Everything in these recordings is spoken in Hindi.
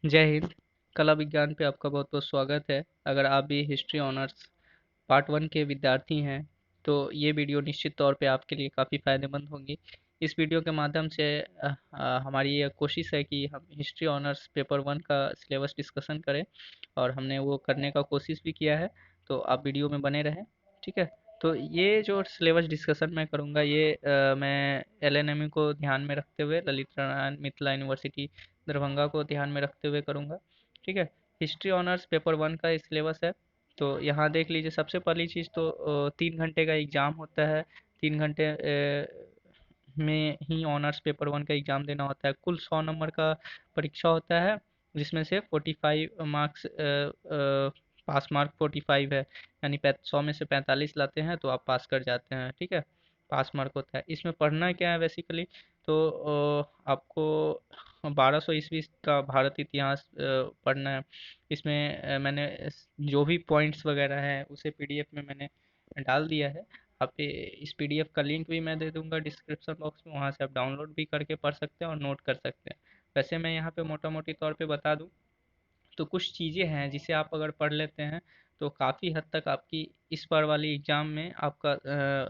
जय हिंद। कला विज्ञान पे आपका बहुत बहुत स्वागत है। अगर आप भी हिस्ट्री ऑनर्स पार्ट वन के विद्यार्थी हैं तो ये वीडियो निश्चित तौर पे आपके लिए काफ़ी फायदेमंद होंगी। इस वीडियो के माध्यम से हमारी ये कोशिश है कि हम हिस्ट्री ऑनर्स पेपर वन का सिलेबस डिस्कशन करें और हमने वो करने का कोशिश भी किया है। तो आप वीडियो में बने रहें। ठीक है। तो ये जो सिलेबस डिस्कशन मैं करूँगा ये मैं एलएनएमयू को ध्यान में रखते हुए ललित नारायण मिथिला यूनिवर्सिटी दरभंगा को ध्यान में रखते हुए करूँगा। ठीक है। हिस्ट्री ऑनर्स पेपर वन का सिलेबस है। तो यहाँ देख लीजिए, सबसे पहली चीज़ तो 3 घंटे का एग्ज़ाम होता है। 3 घंटे में ही ऑनर्स पेपर वन का एग्ज़ाम देना होता है। कुल 100 नंबर का परीक्षा होता है, जिसमें से 45 मार्क्स पास मार्क 45 है। यानी 100 में से 45 लाते हैं तो आप पास कर जाते हैं। ठीक है। पास मार्क होता है। इसमें पढ़ना क्या है बेसिकली, तो आपको 1200 ईस्वी का भारत इतिहास पढ़ना है। इसमें मैंने जो भी पॉइंट्स वगैरह हैं उसे पीडीएफ में मैंने डाल दिया है। आप इस पीडीएफ का लिंक भी मैं दे दूंगा डिस्क्रिप्शन बॉक्स में, वहाँ से आप डाउनलोड भी करके पढ़ सकते हैं और नोट कर सकते हैं। वैसे मैं यहाँ पे मोटा मोटी तौर पे बता दूं तो कुछ चीज़ें हैं जिसे आप अगर पढ़ लेते हैं तो काफ़ी हद तक आपकी इस बार वाली एग्ज़ाम में आपका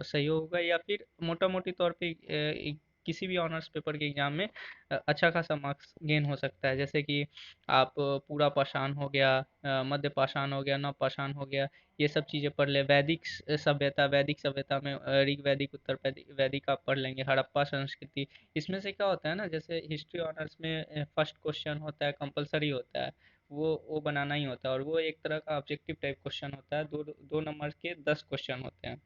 सहयोग होगा, या फिर मोटा मोटी तौर पे किसी भी ऑनर्स पेपर के एग्ज़ाम में अच्छा खासा मार्क्स गेन हो सकता है। जैसे कि आप पूरा पाषाण हो गया, मध्य पाषाण हो गया, नव पाषाण हो गया, ये सब चीज़ें पढ़ ले। वैदिक सभ्यता में ऋग वैदिक उत्तर वैदिक आप पढ़ लेंगे। हड़प्पा संस्कृति, इसमें से क्या होता है ना, जैसे हिस्ट्री ऑनर्स में फर्स्ट क्वेश्चन होता है, कंपलसरी होता है, वो बनाना ही होता है, और वो एक तरह का ऑब्जेक्टिव टाइप क्वेश्चन होता है। दो दो नंबर के 10 क्वेश्चन होते हैं।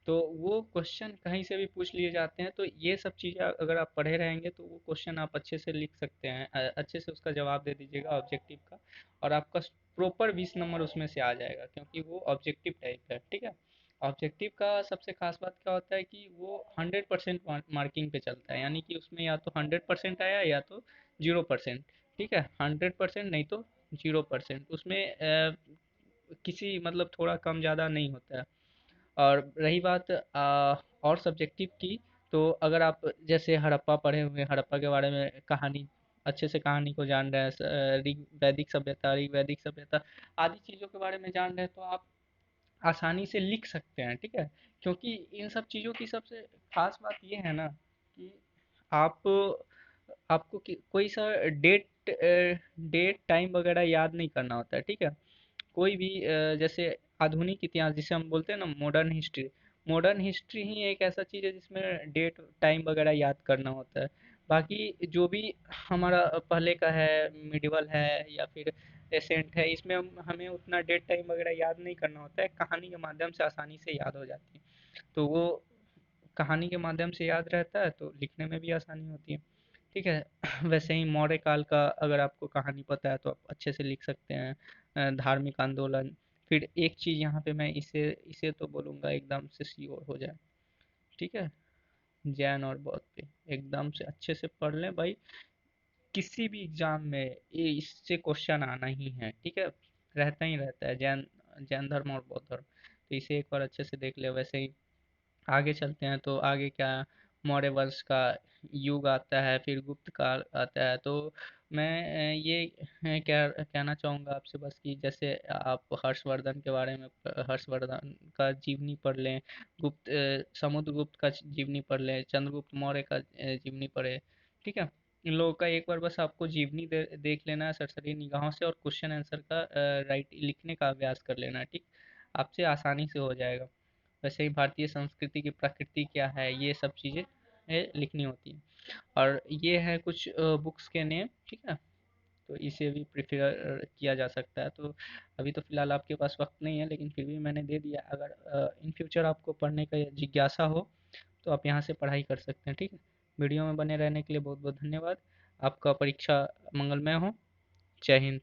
तो वो क्वेश्चन कहीं से भी पूछ लिए जाते हैं, तो ये सब चीज़ें अगर आप पढ़े रहेंगे तो वो क्वेश्चन आप अच्छे से लिख सकते हैं, अच्छे से उसका जवाब दे दीजिएगा ऑब्जेक्टिव का, और आपका प्रॉपर 20 नंबर उसमें से आ जाएगा, क्योंकि वो ऑब्जेक्टिव टाइप है। ठीक है। ऑब्जेक्टिव का सबसे खास बात क्या होता है कि वो 100% मार्किंग पे चलता है, यानी कि उसमें या तो 100% आया या तो 0%। ठीक है। 100% नहीं तो 0%, उसमें किसी मतलब थोड़ा कम ज़्यादा नहीं होता है। और रही बात और सब्जेक्टिव की, तो अगर आप जैसे हड़प्पा पढ़े हुए हैं, हड़प्पा के बारे में कहानी अच्छे से कहानी को जान रहे हैं, ऋग वैदिक सभ्यता आदि चीज़ों के बारे में जान रहे हैं, तो आप आसानी से लिख सकते हैं। ठीक है। क्योंकि इन सब चीज़ों की सबसे खास बात ये है ना कि आप आपको कोई सा डेट डेट टाइम वगैरह याद नहीं करना होता है। ठीक है। कोई भी जैसे आधुनिक इतिहास जिसे हम बोलते हैं ना, मॉडर्न हिस्ट्री ही एक ऐसा चीज़ है जिसमें डेट टाइम वगैरह याद करना होता है। बाकी जो भी हमारा पहले का है, मिडिवल है या फिर एसेंट है, इसमें हमें उतना डेट टाइम वगैरह याद नहीं करना होता है, कहानी के माध्यम से आसानी से याद हो जाती है। तो वो कहानी के माध्यम से याद रहता है तो लिखने में भी आसानी होती है। ठीक है। वैसे ही मौर्य काल का अगर आपको कहानी पता है तो आप अच्छे से लिख सकते हैं। धार्मिक आंदोलन, फिर एक चीज़ यहाँ पे मैं इसे इसे तो बोलूँगा एकदम से श्योर हो जाए। ठीक है। जैन और बौद्ध पे एकदम से अच्छे से पढ़ लें भाई। किसी भी एग्जाम में ये इससे क्वेश्चन आना ही है। ठीक है। रहता ही रहता है, जैन जैन धर्म और बौद्ध धर्म, तो इसे एक बार अच्छे से देख ले। वैसे ही आगे चलते हैं तो आगे क्या, मौर्य वंश का युग आता है, फिर गुप्त काल आता है। तो मैं ये क्या कहना चाहूँगा आपसे बस कि जैसे आप हर्षवर्धन के बारे में हर्षवर्धन का जीवनी पढ़ लें, समुद्रगुप्त का जीवनी पढ़ लें, चंद्रगुप्त मौर्य का जीवनी पढ़े। ठीक है। इन लोगों का एक बार बस आपको जीवनी देख लेना है सरसरी निगाहों से, और क्वेश्चन आंसर का राइट लिखने का अभ्यास कर लेना है। ठीक। आपसे आसानी से हो जाएगा। वैसे ही भारतीय संस्कृति की प्रकृति क्या है, ये सब चीज़ें लिखनी होती हैं। और ये है कुछ बुक्स के नेम। ठीक है। तो इसे भी प्रेफर किया जा सकता है। तो अभी तो फ़िलहाल आपके पास वक्त नहीं है, लेकिन फिर भी मैंने दे दिया। अगर इन फ्यूचर आपको पढ़ने का जिज्ञासा हो तो आप यहाँ से पढ़ाई कर सकते हैं। ठीक है। वीडियो में बने रहने के लिए बहुत बहुत धन्यवाद। आपका परीक्षा मंगलमय हो। जय हिंद।